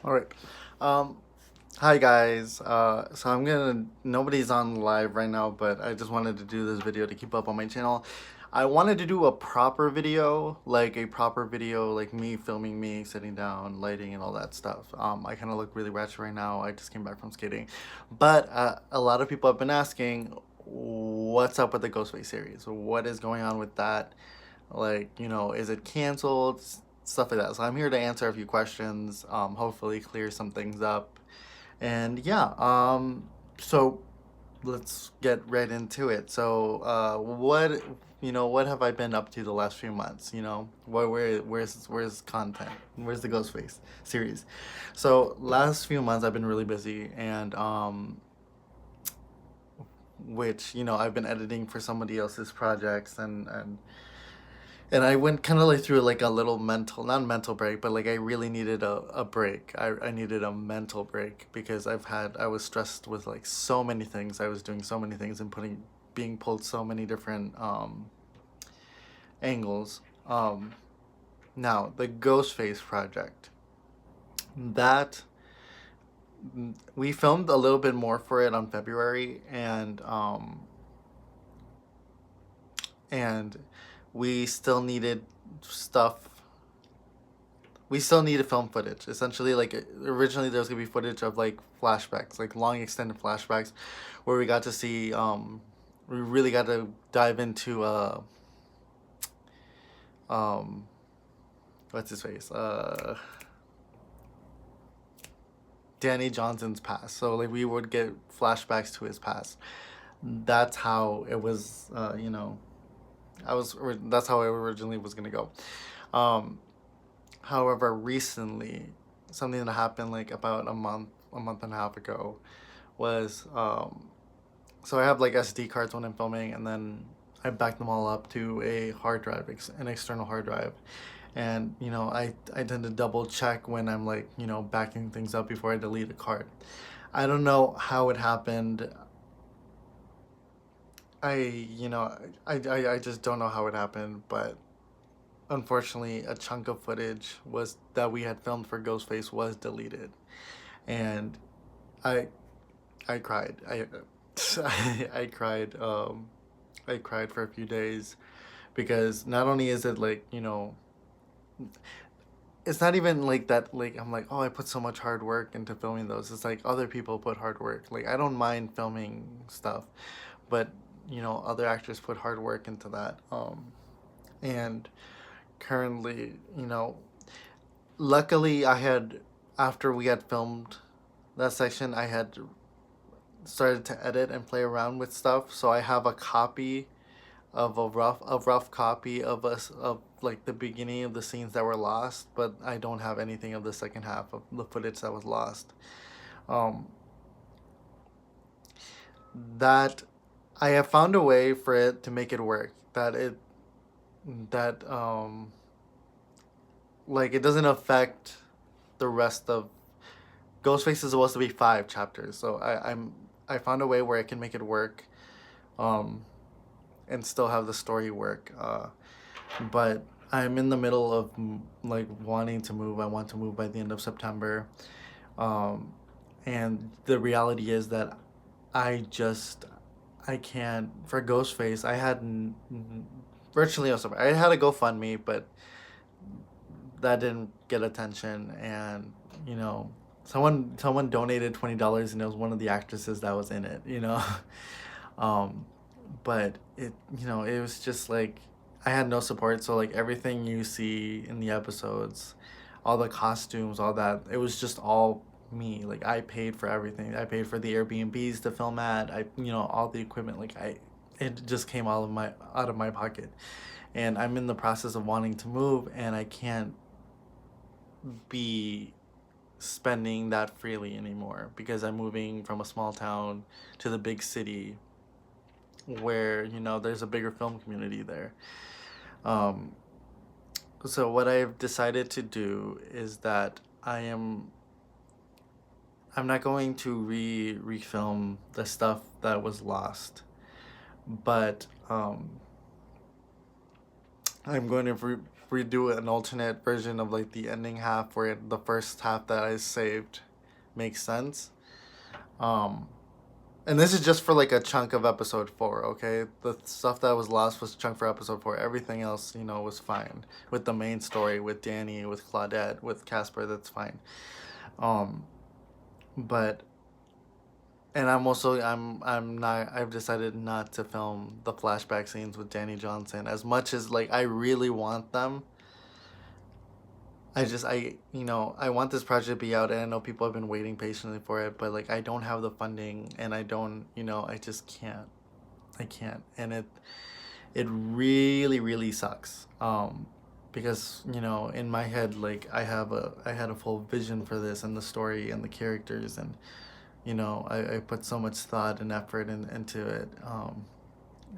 All right. Um, Hi guys. Nobody's on live right now, but I just wanted to do this video to keep up on my channel. I wanted to do a proper video, like me filming me sitting down, lighting and all that stuff. I kind of look really ratchet right now. I just came back from skating, but a lot of people have been asking, what's up with the Ghostface series? What is going on with that? Is it canceled? Stuff like that. So I'm here to answer a few questions, hopefully clear some things up. And yeah, so let's get right into it. What have I been up to the last few months? Where's content? Where's the Ghostface series? So last few months I've been really busy, and which I've been editing for somebody else's projects, and I went kind of like through like a little not mental break, but like I really needed a break. I needed a mental break because I was stressed with like so many things. I was doing so many things and being pulled so many different angles. Now, the Ghostface project. That we filmed a little bit more for it on February, and we still needed stuff. We still needed film footage. Essentially, like originally there was gonna be footage of like flashbacks, like long extended flashbacks, where we got to see. We really got to dive into um, what's his face? Danny Johnson's past. So like we would get flashbacks to his past. That's how it was. That's how it originally was gonna go. Um, However, recently, something that happened like about a month and a half ago, was so I have like SD cards when I'm filming, and then I back them all up to a hard drive, an external hard drive, and I tend to double check when I'm like backing things up before I delete a card. I don't know how it happened. I you know I just don't know how it happened, but unfortunately a chunk of footage was that we had filmed for Ghostface was deleted, and I I cried. I cried. I cried for a few days because not only is it like it's not even like that. Like I'm like, oh, I put so much hard work into filming those. It's like other people put hard work. Like I don't mind filming stuff, but other actors put hard work into that. And currently, luckily I had, after we had filmed that section, I had started to edit and play around with stuff. So I have a copy of a rough copy of us of like the beginning of the scenes that were lost, but I don't have anything of the second half of the footage that was lost. Um, that I have found a way for it to make it work. That like it doesn't affect the rest of Ghostface is supposed to be 5 chapters, so I found a way where I can make it work, um, and still have the story work. But I'm in the middle of like wanting to move. I want to move by the end of September, um, and the reality is that I just I can't for Ghostface. I had virtually no support. I had a GoFundMe, but that didn't get attention, and you know someone donated $20, and it was one of the actresses that was in it. um but it was just like I had no support, so like everything you see in the episodes, all the costumes, all that, it was just all me. Like I paid for everything. I paid for the Airbnbs to film at. All the equipment, like I it just came out of my pocket. And I'm in the process of wanting to move, and I can't be spending that freely anymore because I'm moving from a small town to the big city where there's a bigger film community there. Um, so what I've decided to do is that I'm not going to refilm the stuff that was lost, but I'm going to redo an alternate version of like the ending half where the first half that I saved makes sense. Um, and this is just for like a chunk of episode 4, okay? The stuff that was lost was chunk for episode 4. Everything else, was fine. With the main story, with Danny, with Claudette, with Casper, that's fine. Um, but and I've decided not to film the flashback scenes with Danny Johnson as much as like I really want them. I want this project to be out, and I know people have been waiting patiently for it, but like I don't have the funding, and I don't, I just can't. I can't. And it really really sucks. Because, in my head, like I had a full vision for this and the story and the characters, and I put so much thought and effort into it.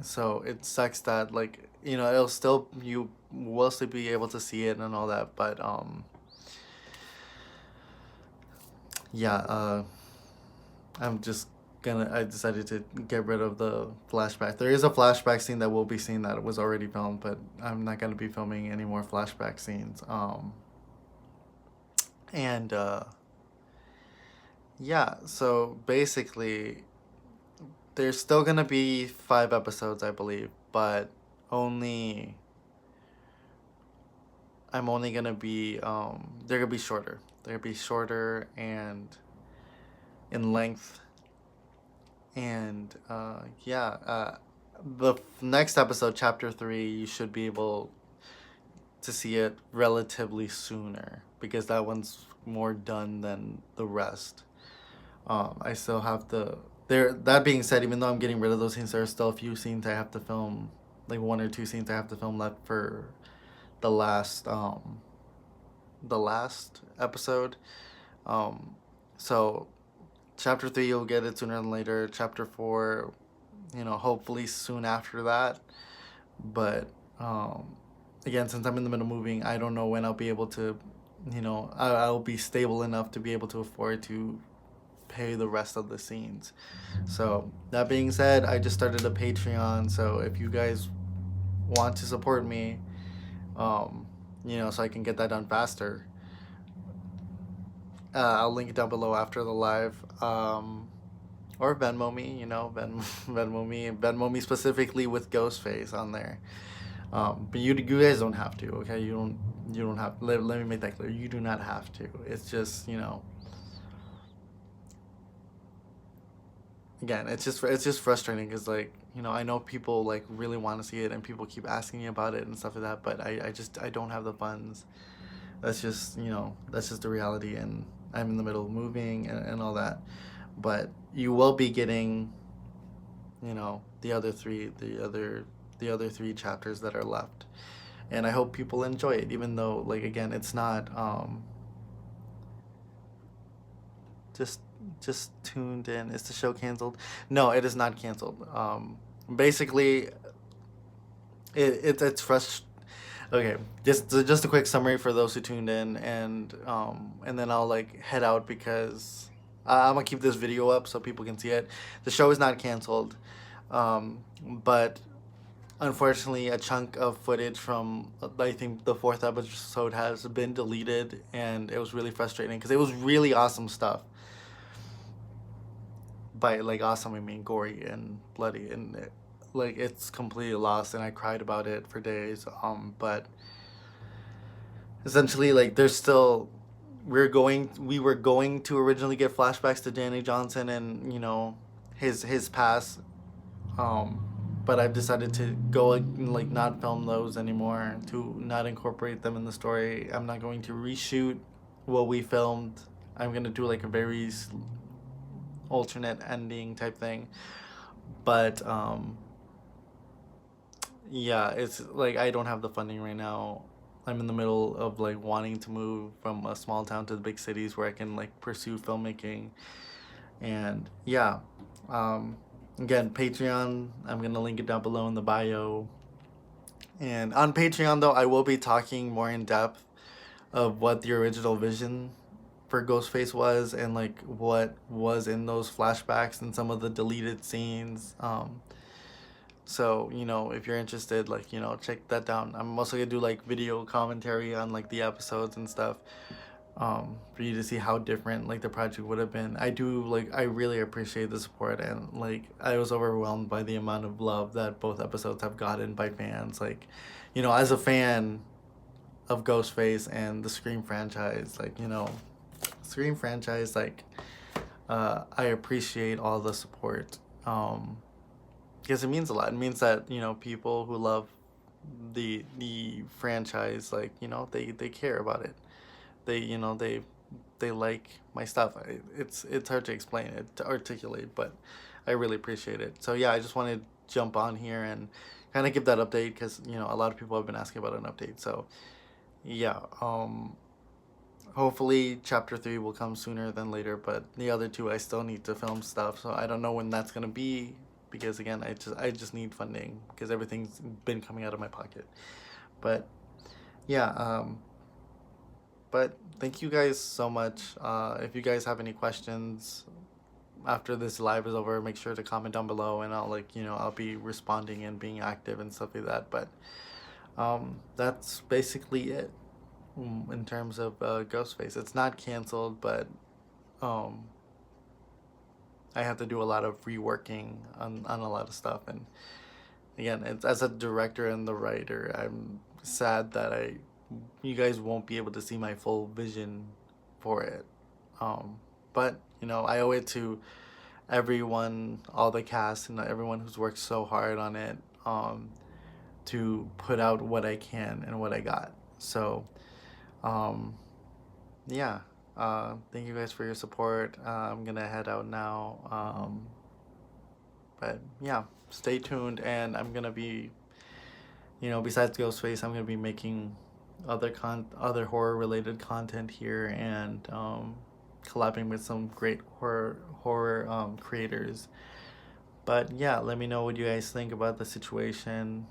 So it sucks that, like, it'll still, you will still be able to see it and all that, but yeah, I'm just I decided to get rid of the flashback. There is a flashback scene that will be seen that was already filmed, but I'm not gonna be filming any more flashback scenes. And yeah, so basically there's still gonna be 5 episodes, I believe, but only I'm only gonna be they're gonna be shorter. They're gonna be shorter and in length. And yeah, the next episode, chapter 3, you should be able to see it relatively sooner because that one's more done than the rest. I still have to. There. That being said, even though I'm getting rid of those scenes, there are still a few scenes I have to film, like 1 or 2 scenes I have to film left for the last episode. Um, so chapter 3 you'll get it sooner than later. Chapter 4, hopefully soon after that. But again, since I'm in the middle of moving, I don't know when I'll be able to, I'll be stable enough to be able to afford to pay the rest of the scenes. So that being said, I just started a Patreon. So if you guys want to support me, so I can get that done faster, I'll link it down below after the live. Or Venmo me, Venmo me specifically with Ghostface on there. But you guys don't have to, okay? You don't have. Let me make that clear. You do not have to. It's just, again, it's just frustrating because, like, I know people like really want to see it and people keep asking me about it and stuff like that, but I don't have the funds. That's just, that's just the reality, and I'm in the middle of moving and all that. But you will be getting, the other three chapters that are left, and I hope people enjoy it, even though, like, again, it's not just tuned in. Is the show canceled? No, it is not canceled. Basically, it's frustrating. Okay, just a quick summary for those who tuned in, and then I'll like head out because I'm gonna keep this video up so people can see it. The show is not canceled, but unfortunately, a chunk of footage from I think the 4th episode has been deleted, and it was really frustrating because it was really awesome stuff. By like awesome, I mean gory and bloody, and like it's completely lost, and I cried about it for days. But essentially, like, there's still we were going to originally get flashbacks to Danny Johnson and his past. But I've decided to go like not film those anymore, to not incorporate them in the story. I'm not going to reshoot what we filmed. I'm gonna do like a very alternate ending type thing. But yeah, it's like I don't have the funding right now. I'm in the middle of like wanting to move from a small town to the big cities where I can like pursue filmmaking. And yeah, again, Patreon, I'm gonna link it down below in the bio. And on Patreon though, I will be talking more in depth of what the original vision for Ghostface was, and like what was in those flashbacks and some of the deleted scenes. So, if you're interested, like, check that down. I'm also gonna do like video commentary on like the episodes and stuff, for you to see how different like the project would have been. I really appreciate the support, and like I was overwhelmed by the amount of love that both episodes have gotten by fans. Like, as a fan of Ghostface and the Scream franchise, like, Scream franchise, like, I appreciate all the support. Because it means a lot. It means that, people who love the franchise, like, they care about it. They like my stuff. It's hard to explain it, to articulate, but I really appreciate it. So yeah, I just wanted to jump on here and kind of give that update, because a lot of people have been asking about an update. So yeah, hopefully chapter 3 will come sooner than later, but the other two I still need to film stuff, so I don't know when that's gonna be, because again, I just need funding, because everything's been coming out of my pocket. But yeah, but thank you guys so much. If you guys have any questions after this live is over, make sure to comment down below, and I'll be responding and being active and stuff like that. But that's basically it, in terms of Ghostface. It's not canceled, but um, I have to do a lot of reworking on a lot of stuff. And again, as a director and the writer, I'm sad that you guys won't be able to see my full vision for it. But I owe it to everyone, all the cast, and everyone who's worked so hard on it, to put out what I can and what I got. So um, yeah, thank you guys for your support. I'm gonna head out now. But yeah, stay tuned, and I'm gonna be, besides Ghostface, I'm gonna be making other horror related content here, and collabing with some great horror creators. But yeah, let me know what you guys think about the situation,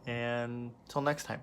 and till next time.